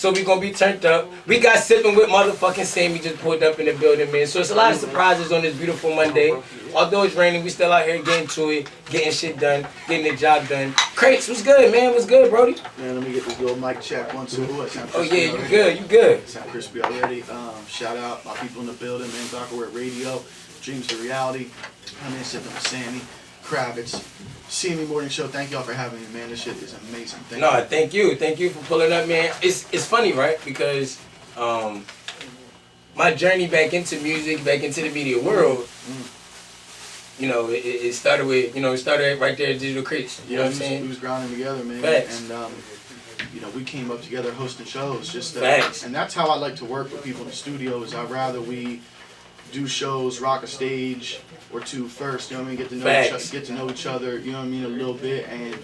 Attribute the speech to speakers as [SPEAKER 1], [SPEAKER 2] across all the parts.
[SPEAKER 1] So we gonna be turned up. We got sipping with motherfucking Sammy just pulled up in the building, man. So it's a lot of surprises on this beautiful Monday. Although it's raining, we still out here getting to it, getting shit done, getting the job done. Crates, what's good, man? What's good, Brody?
[SPEAKER 2] Man, let me get this little mic check. 1, 2.
[SPEAKER 1] Oh yeah, you good, you good.
[SPEAKER 2] Sound crispy already. Shout out my people in the building, man. Glocaware Radio, Dreams to Reality. I'm in sipping with Sammy, Kravitz, CME Morning Show. Thank y'all for having me, man. This shit is amazing.
[SPEAKER 1] Thank you for pulling up, man. It's funny, right? Because my journey back into music, back into the media world, you know, it started with, it started right there at Digital Crates. You know what I'm saying?
[SPEAKER 2] We was grinding together, man.
[SPEAKER 1] Facts.
[SPEAKER 2] And we came up together hosting shows.
[SPEAKER 1] Facts.
[SPEAKER 2] And that's how I like to work with people in the studio. Is I'd rather we do shows, rock a stage or two first, you know what I mean? Get to know each other, you know what I mean, a little bit, and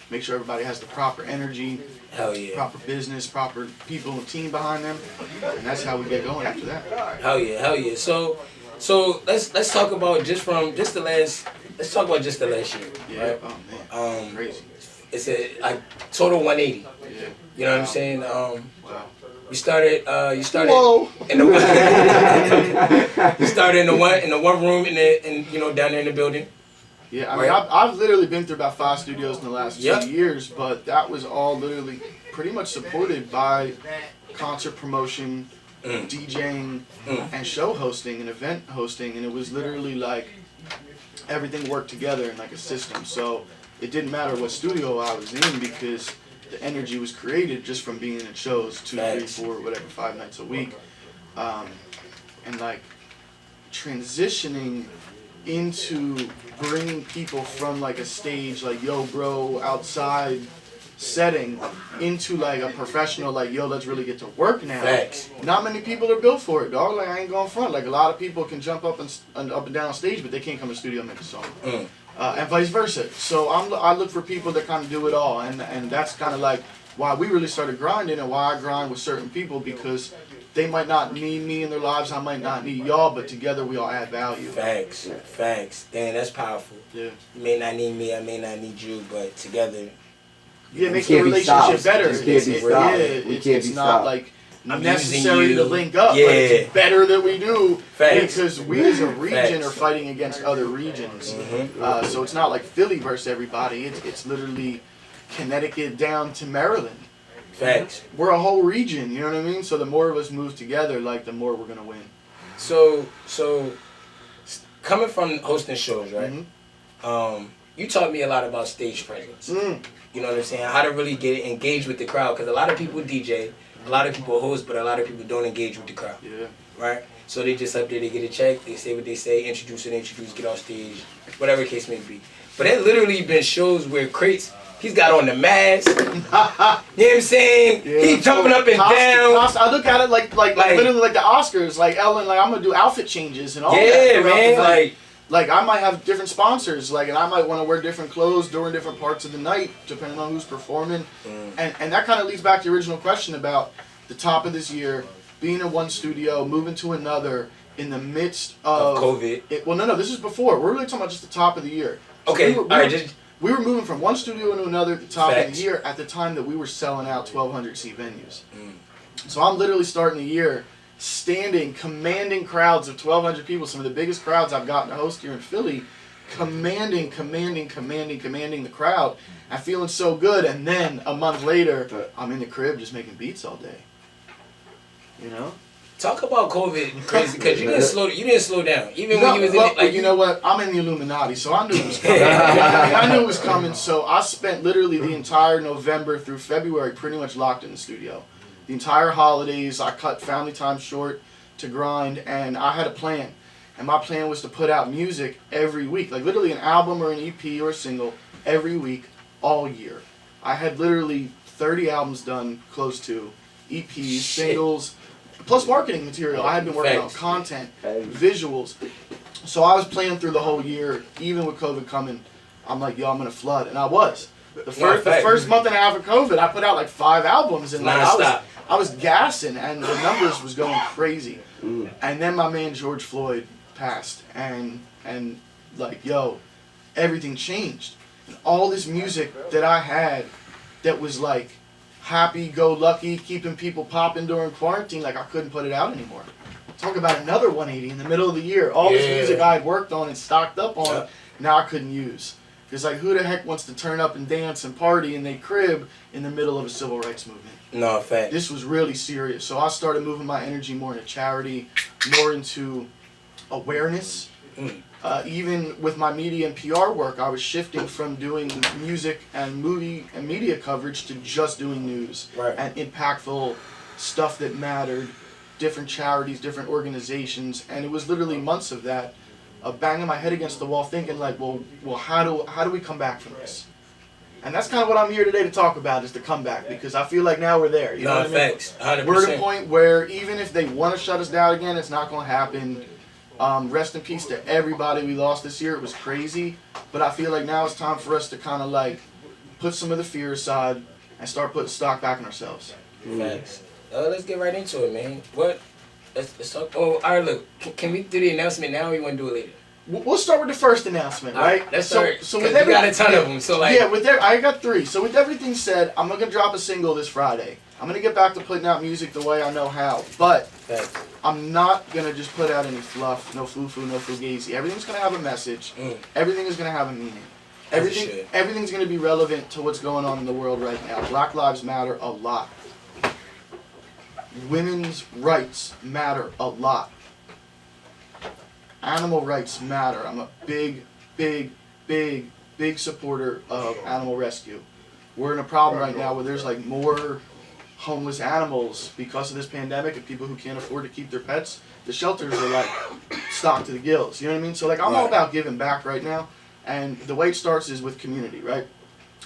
[SPEAKER 2] make sure everybody has the proper energy,
[SPEAKER 1] hell yeah,
[SPEAKER 2] proper business, proper people and team behind them, and that's how we get going after that.
[SPEAKER 1] Hell yeah. So let's talk about just the last year.
[SPEAKER 2] Yeah.
[SPEAKER 1] Right?
[SPEAKER 2] Oh man. Crazy.
[SPEAKER 1] It's a total 180.
[SPEAKER 2] Yeah.
[SPEAKER 1] You know what I'm saying?
[SPEAKER 2] Wow.
[SPEAKER 1] You started
[SPEAKER 2] Whoa.
[SPEAKER 1] in the you started in the one room down there in the building.
[SPEAKER 2] Yeah, I mean, I've literally been through about 5 studios in the last 2 years, but that was all literally pretty much supported by concert promotion, DJing, and show hosting and event hosting, and it was literally like everything worked together in like a system. So it didn't matter what studio I was in because the energy was created just from being in shows 2, 3, 4, whatever, 5 nights a week, and like transitioning into bringing people from like a stage like yo bro outside setting into like a professional like yo let's really get to work now.
[SPEAKER 1] Facts.
[SPEAKER 2] Not many people are built for it, dog. Like I ain't going front. Like a lot of people can jump up and down stage, but they can't come to the studio and make a song. And vice versa. So I look for people that kind of do it all, and that's kind of like why we really started grinding and why I grind with certain people, because they might not need me in their lives, I might not need y'all, but together we all add value.
[SPEAKER 1] Facts. Damn, that's powerful.
[SPEAKER 2] Yeah.
[SPEAKER 1] You may not need me, I may not need you, but together.
[SPEAKER 2] Yeah, it makes the relationship better.
[SPEAKER 3] It's
[SPEAKER 2] not like necessary to link up, but it's better that we do because we as a region are fighting against other regions. So it's not like Philly versus everybody. It's literally Connecticut down to Maryland.
[SPEAKER 1] Facts.
[SPEAKER 2] We're a whole region, you know what I mean? So the more of us move together, like the more we're gonna win.
[SPEAKER 1] So coming from hosting shows, right? You taught me a lot about stage presence. You know what I'm saying? How to really get engaged with the crowd, because a lot of people DJ, a lot of people host, but a lot of people don't engage with the crowd.
[SPEAKER 2] Yeah.
[SPEAKER 1] Right? So they just up there, they get a check, they say what they say, introduce, get off stage, whatever the case may be. But it literally been shows where Crates, he's got on the mask. You know what I'm saying? Yeah, he's jumping up and down.
[SPEAKER 2] I look at it like literally like the Oscars, like Ellen, like I'm gonna do outfit changes and all that.
[SPEAKER 1] Yeah, man.
[SPEAKER 2] Like I might have different sponsors, like, and I might want to wear different clothes during different parts of the night, depending on who's performing. And that kind of leads back to the original question about the top of this year, being in one studio, moving to another in the midst of
[SPEAKER 1] COVID.
[SPEAKER 2] No, this is before. We're really talking about just the top of the year. So
[SPEAKER 1] okay,
[SPEAKER 2] we were moving from one studio into another at the top of the year at the time that we were selling out 1,200 seat venues. So I'm literally starting the year standing, commanding crowds of 1,200 people, some of the biggest crowds I've gotten to host here in Philly, commanding the crowd, and feeling so good. And then a month later, I'm in the crib just making beats all day. You know?
[SPEAKER 1] Talk about COVID, crazy, because you didn't slow down, even when you was in it. Like
[SPEAKER 2] you know what? I'm in the Illuminati, so I knew it was coming. I knew it was coming, so I spent literally the entire November through February pretty much locked in the studio. The entire holidays, I cut family time short to grind, and I had a plan. And my plan was to put out music every week, like literally an album or an EP or a single every week, all year. I had literally 30 albums done, close to, EPs, singles, plus marketing material. I had been working on content, visuals. So I was planning through the whole year, even with COVID coming. I'm like, yo, I'm going to flood. And I was. The first month and a half of COVID, I put out like 5 albums, and like I was gassing, and the numbers was going crazy. And then my man George Floyd passed, and like, yo, everything changed. And all this music that I had that was like happy-go-lucky, keeping people popping during quarantine, like I couldn't put it out anymore. Talk about another 180 in the middle of the year. All this music I had worked on and stocked up on, now I couldn't use. Because like, who the heck wants to turn up and dance and party in their crib in the middle of a civil rights movement?
[SPEAKER 1] No, fact.
[SPEAKER 2] This was really serious. So I started moving my energy more into charity, more into awareness. Even with my media and PR work, I was shifting from doing music and movie and media coverage to just doing news and impactful stuff that mattered, different charities, different organizations, and it was literally months of that, of banging my head against the wall, thinking like, well, how do we come back from this? And that's kind of what I'm here today to talk about, is the comeback, because I feel like now we're there. You know what I mean?
[SPEAKER 1] Facts, 100%.
[SPEAKER 2] We're at a point where even if they want to shut us down again, it's not going to happen. Rest in peace to everybody we lost this year. It was crazy. But I feel like now it's time for us to kind of like put some of the fear aside and start putting stock back in ourselves.
[SPEAKER 1] Facts. Let's get right into it, man. Let's talk. Oh, all right, look. Can we do the announcement now or you want to do it later?
[SPEAKER 2] We'll start with the first announcement, right?
[SPEAKER 1] Let's start.
[SPEAKER 2] So with
[SPEAKER 1] you got a ton of them. So like,
[SPEAKER 2] I got 3. So with everything said, I'm gonna drop a single this Friday. I'm gonna get back to putting out music the way I know how, but I'm not gonna just put out any fluff, no foo-foo, no fugazi. Everything's gonna have a message. Everything is gonna have a meaning. Everything's gonna be relevant to what's going on in the world right now. Black Lives Matter a lot. Women's rights matter a lot. Animal rights matter. I'm a big supporter of animal rescue. We're in a problem right now where there's like more homeless animals because of this pandemic and people who can't afford to keep their pets. The shelters are like stocked to the gills. You know what I mean? So like, I'm all about giving back right now. And the way it starts is with community, right?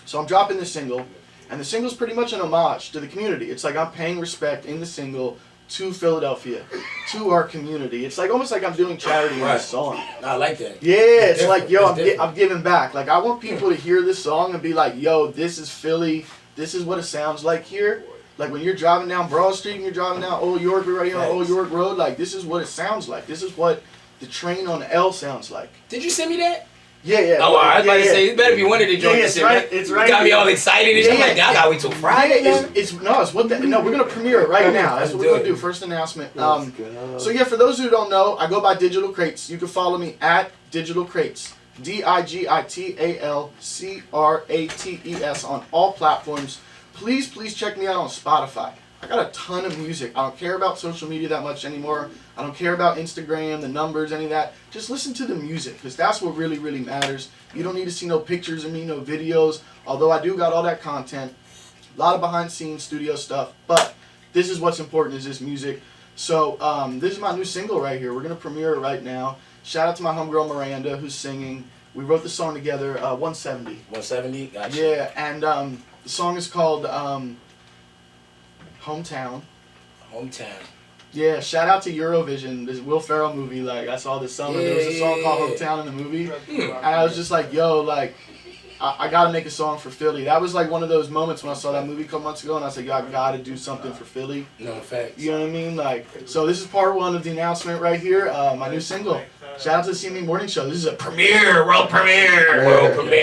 [SPEAKER 2] So I'm dropping this single, and the single's pretty much an homage to the community. It's like I'm paying respect in the single to Philadelphia, to our community. It's like almost like I'm doing charity in this song.
[SPEAKER 1] I like that.
[SPEAKER 2] Yeah, it's like, yo, I'm giving back. Like, I want people to hear this song and be like, yo, this is Philly. This is what it sounds like here. Like when you're driving down Broad Street and you're driving down Old York, we're right here on Old York Road. Like, this is what it sounds like. This is what the train on L sounds like.
[SPEAKER 1] Did you send me that?
[SPEAKER 2] Yeah.
[SPEAKER 1] Oh, I was about to say, it better be one of the joints.
[SPEAKER 2] It's right. It's right.
[SPEAKER 1] You got me all excited. I'm like, I gotta wait till Friday.
[SPEAKER 2] We're gonna premiere it right now. That's what we're gonna do. First announcement. So yeah, for those who don't know, I go by Digital Crates. You can follow me at Digital Crates. DIGITALCRATES on all platforms. Please check me out on Spotify. I got a ton of music. I don't care about social media that much anymore. I don't care about Instagram, the numbers, any of that. Just listen to the music, because that's what really matters. You don't need to see no pictures of me, no videos, although I do got all that content. A lot of behind-the-scenes studio stuff, but this is what's important, is this music. So this is my new single right here. We're going to premiere it right now. Shout out to my homegirl Miranda, who's singing. We wrote the song together, 170.
[SPEAKER 1] 170? Gotcha.
[SPEAKER 2] Yeah, and the song is called Hometown. Yeah, shout out to Eurovision, this Will Ferrell movie. Like, I saw this summer, there was a song called Hometown in the movie, and I was just like, yo, like, I gotta make a song for Philly. That was like one of those moments when I saw that movie a couple months ago, and I was like, yo, I gotta do something for Philly.
[SPEAKER 1] No, facts.
[SPEAKER 2] You know what I mean? Like, so this is part 1 of the announcement right here, my new single. Shout out to the CME Morning Show. This is a world premiere.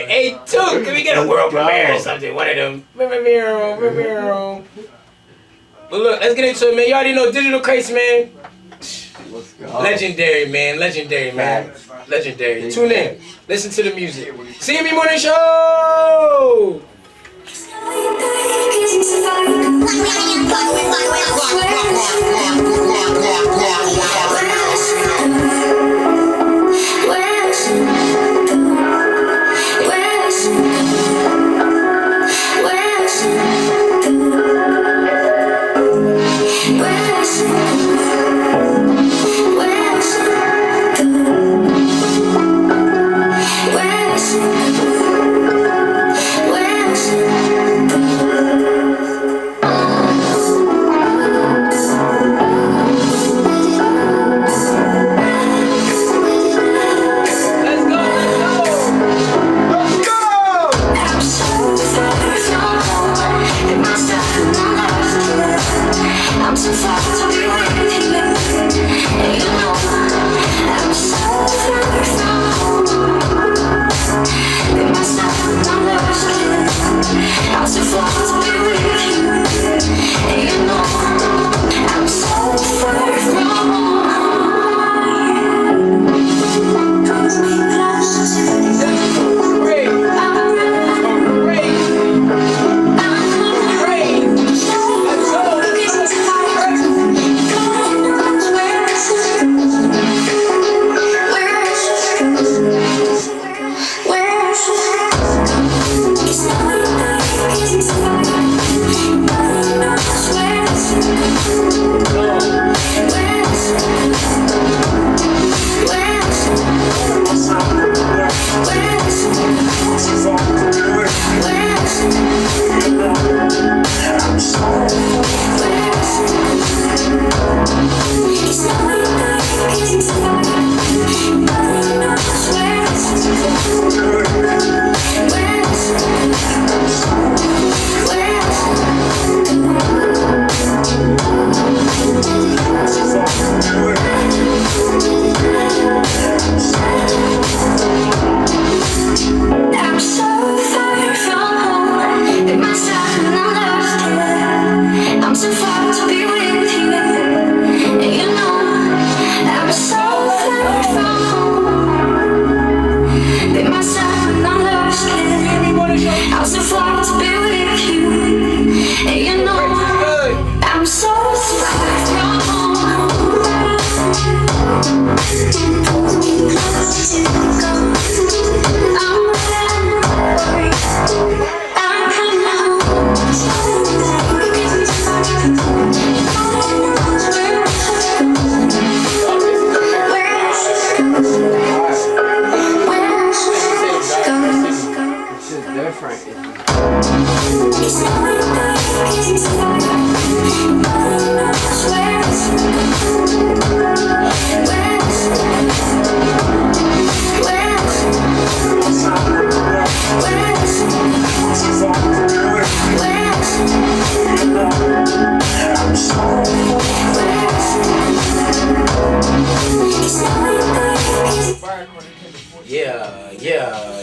[SPEAKER 1] Hey, Took, can we get a world premiere or something? One of them. But look, let's get into it, man. You already know Digital Crates, man.
[SPEAKER 3] Let's go.
[SPEAKER 1] Legendary, man. Legendary. Tune in. Listen to the music. CME Morning Show!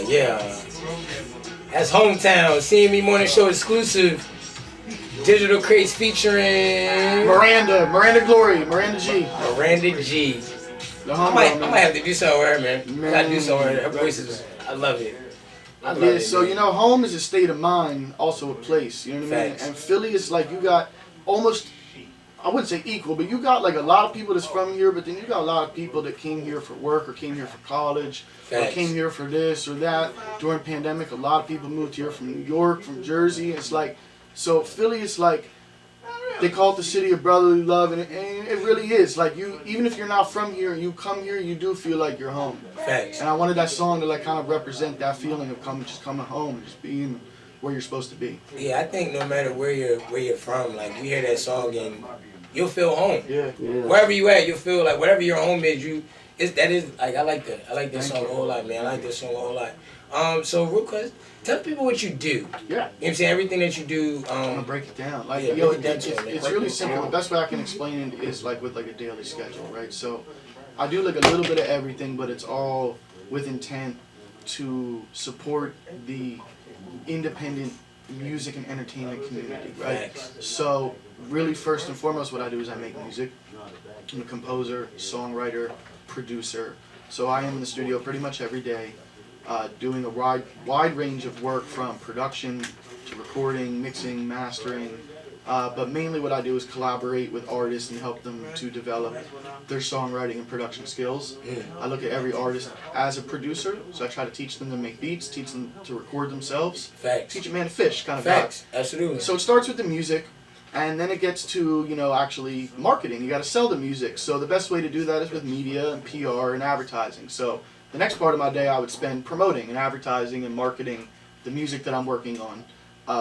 [SPEAKER 1] Yeah. That's Hometown, CME Morning Show exclusive. Digital Crates featuring
[SPEAKER 2] Miranda Glory, Miranda G.
[SPEAKER 1] Miranda G. I might have to do something with her, man. Gotta do something with her. Her voice is, I love it. I love it.
[SPEAKER 2] So, man. Home is a state of mind, also a place, you know what I mean? And Philly is like, you got almost, I wouldn't say equal, but you got like a lot of people that's from here, but then you got a lot of people that came here for work or came here for college or came here for this or that. During pandemic, a lot of people moved here from New York, from Jersey. It's like, so Philly is like, they call it the city of brotherly love, and it really is. Like, you, even if you're not from here and you come here, you do feel like you're home.
[SPEAKER 1] Facts.
[SPEAKER 2] And I wanted that song to like kind of represent that feeling of coming home and just being where you're supposed to be.
[SPEAKER 1] Yeah, I think no matter where you're from, like you hear that song and you'll feel home.
[SPEAKER 2] Yeah.
[SPEAKER 1] Wherever you at, you'll feel like whatever your home is. I like that. I like this song a whole lot, man. I like this song a whole lot. So real quick, tell people what you do.
[SPEAKER 2] Yeah.
[SPEAKER 1] You know what I'm saying? Everything that you do.
[SPEAKER 2] I'm gonna break it down. Like, it's really simple. The best way I can explain it is like with like a daily schedule, right? So I do like a little bit of everything, but it's all with intent to support the independent music and entertainment community, right? So really, first and foremost, what I do is I make music. I'm a composer, songwriter, producer. So I am in the studio pretty much every day, doing a wide range of work from production to recording, mixing, mastering. But mainly what I do is collaborate with artists and help them to develop their songwriting and production skills. I look at every artist as a producer, so I try to teach them to make beats, teach them to record themselves.
[SPEAKER 1] Facts.
[SPEAKER 2] Teach a man to fish, kind of.
[SPEAKER 1] Facts. Absolutely.
[SPEAKER 2] So it starts with the music, and then it gets to, actually marketing. You got to sell the music. So the best way to do that is with media and PR and advertising. So the next part of my day I would spend promoting and advertising and marketing the music that I'm working on.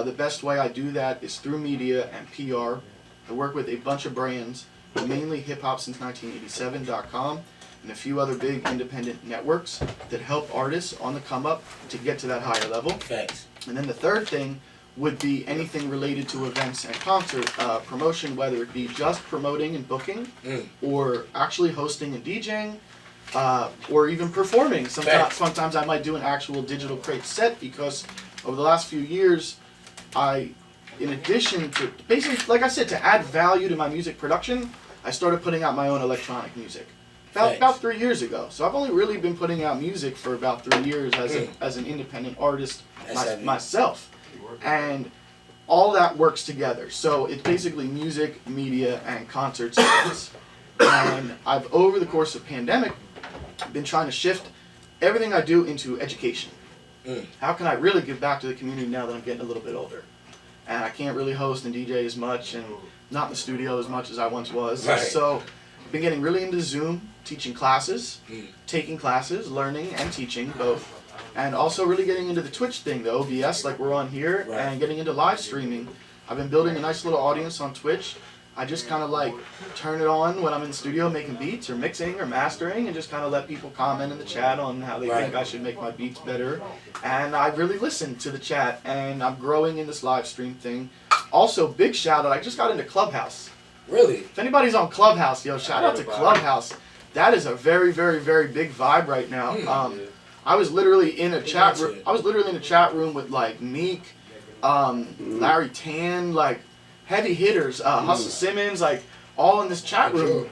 [SPEAKER 2] The best way I do that is through media and PR. I work with a bunch of brands, mainly hiphopsince1987.com and a few other big independent networks that help artists on the come up to get to that higher level.
[SPEAKER 1] Thanks.
[SPEAKER 2] And then the third thing would be anything related to events and concert promotion, whether it be just promoting and booking or actually hosting and DJing. Or even performing. Sometimes I might do an actual digital crate set, because over the last few years, in addition to basically, like I said, to add value to my music production, I started putting out my own electronic music about 3 years ago. So I've only really been putting out music for about 3 years as an independent artist myself, and all that works together. So it's basically music, media, and concert series. And I've, over the course of pandemic, been trying to shift everything I do into education. How can I really give back to the community now that I'm getting a little bit older? and I can't really host and DJ as much, and not in the studio as much as I once was.
[SPEAKER 1] Right.
[SPEAKER 2] So I've been getting really into Zoom, teaching classes, taking classes, learning and teaching both. And also really getting into the Twitch thing, the OBS like we're on here,
[SPEAKER 1] Right.
[SPEAKER 2] and getting into live streaming. I've been building a nice little audience on Twitch. I just kind of like turn it on when I'm in the studio making beats or mixing or mastering, and just kind of let people comment in the chat on how they think I should make my beats better. And I really listen to the chat, and I'm growing in this live stream thing. Also, big shout out, I just got into Clubhouse.
[SPEAKER 1] Really?
[SPEAKER 2] If anybody's on Clubhouse, yo, shout out to Clubhouse. That is a very, very, very big vibe right now. I was literally in a chat room. I was literally in a chat room with like Meek, Larry Tan, like heavy hitters, Hustle Simmons, like all in this chat room,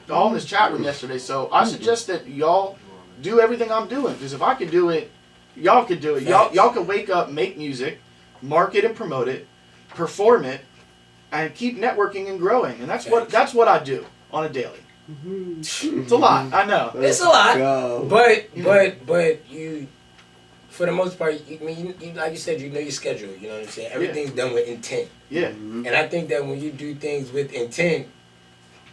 [SPEAKER 2] yesterday. So I suggest that y'all do everything I'm doing, because if I could do it, y'all could do it. Y'all could wake up, make music, market and promote it, perform it, and keep networking and growing. And that's what I do on a daily. It's a lot, I know.
[SPEAKER 1] It's a lot, but you, for the most part, you like you said, you know your schedule. You know what I'm saying? Everything's done with intent.
[SPEAKER 2] Yeah.
[SPEAKER 1] And I think that when you do things with intent,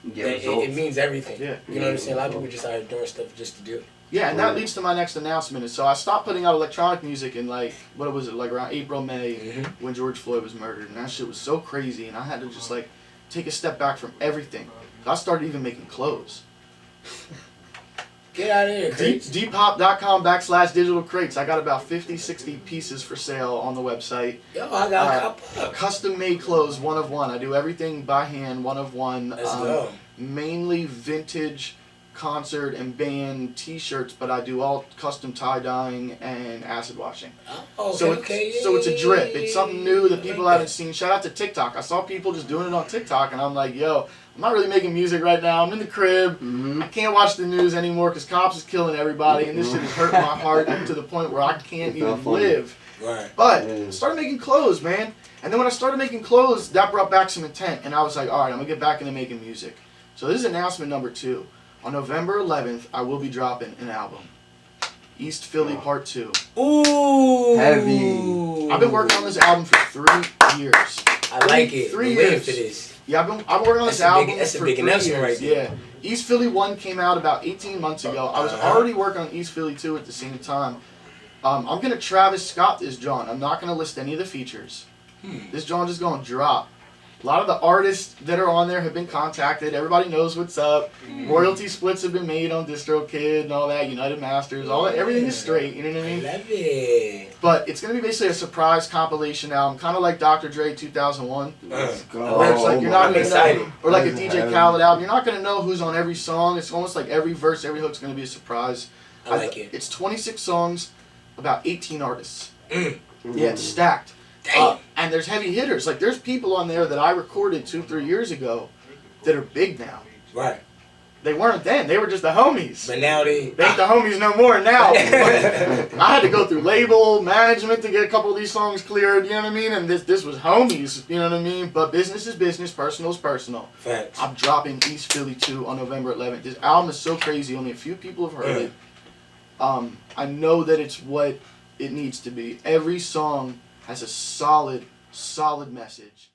[SPEAKER 1] it means everything.
[SPEAKER 2] Yeah.
[SPEAKER 1] You know what I'm saying? A lot of people just are doing stuff just to do it.
[SPEAKER 2] Yeah, and that leads to my next announcement. And so I stopped putting out electronic music in like, what was it, like around April, May, when George Floyd was murdered. And that shit was so crazy, and I had to just like take a step back from everything. I started even making clothes.
[SPEAKER 1] Get out of here, crates.
[SPEAKER 2] Depop.com/digital crates. I got about 50, 60 pieces for sale on the website.
[SPEAKER 1] Yo, I got a couple.
[SPEAKER 2] Custom made clothes, one of one. I do everything by hand, one of one.
[SPEAKER 1] Let's go.
[SPEAKER 2] Mainly vintage concert and band t-shirts, but I do all custom tie-dyeing and acid washing.
[SPEAKER 1] Oh,
[SPEAKER 2] So it's a drip. It's something new that people haven't seen. Shout out to TikTok. I saw people just doing it on TikTok, and I'm like, yo, I'm not really making music right now. I'm in the crib. I can't watch the news anymore because cops is killing everybody, and this shit is hurting my heart to the point where I can't even live.
[SPEAKER 1] Right.
[SPEAKER 2] But I started making clothes, man. And then when I started making clothes, that brought back some intent, and I was like, all right, I'm gonna get back into making music. So this is announcement number 2. On November 11th, I will be dropping an album. East Philly Part 2.
[SPEAKER 1] Ooh.
[SPEAKER 3] Heavy.
[SPEAKER 2] I've been working on this album for 3 years.
[SPEAKER 1] I like it.
[SPEAKER 2] 3
[SPEAKER 1] Waiting
[SPEAKER 2] years.
[SPEAKER 1] For this.
[SPEAKER 2] Yeah, I've been working on this album
[SPEAKER 1] That's a
[SPEAKER 2] for
[SPEAKER 1] big
[SPEAKER 2] 3
[SPEAKER 1] announcement
[SPEAKER 2] years.
[SPEAKER 1] right there.
[SPEAKER 2] Yeah. East Philly 1 came out about 18 months ago. I was already working on East Philly 2 at the same time. I'm going to Travis Scott this John. I'm not going to list any of the features. This John just going to drop. A lot of the artists that are on there have been contacted. Everybody knows what's up. Royalty splits have been made on DistroKid and all that. United Masters, all that. Everything is straight. You know what I mean?
[SPEAKER 1] I love it.
[SPEAKER 2] But it's going to be basically a surprise compilation album, kind of like Dr. Dre 2001.
[SPEAKER 3] Let's go.
[SPEAKER 2] Where it's like you're not
[SPEAKER 1] I'm
[SPEAKER 2] gonna
[SPEAKER 1] excited.
[SPEAKER 2] know, or like a DJ Khaled album. You're not going to know who's on every song. It's almost like every verse, every hook's going to be a surprise.
[SPEAKER 1] I like it.
[SPEAKER 2] It's 26 songs, about 18 artists.
[SPEAKER 1] Mm.
[SPEAKER 2] Yeah, it's stacked.
[SPEAKER 1] Damn.
[SPEAKER 2] And there's heavy hitters. Like there's people on there that I recorded 2-3 years ago that are big now.
[SPEAKER 1] Right.
[SPEAKER 2] They weren't then. They were just the homies.
[SPEAKER 1] But now they
[SPEAKER 2] They ain't the homies no more now. I had to go through label management to get a couple of these songs cleared. You know what I mean? And this was homies. You know what I mean? But business is business. Personal is personal.
[SPEAKER 1] Facts.
[SPEAKER 2] I'm dropping East Philly 2 on November 11th. This album is so crazy. Only a few people have heard it. I know that it's what it needs to be. Every song has a solid message.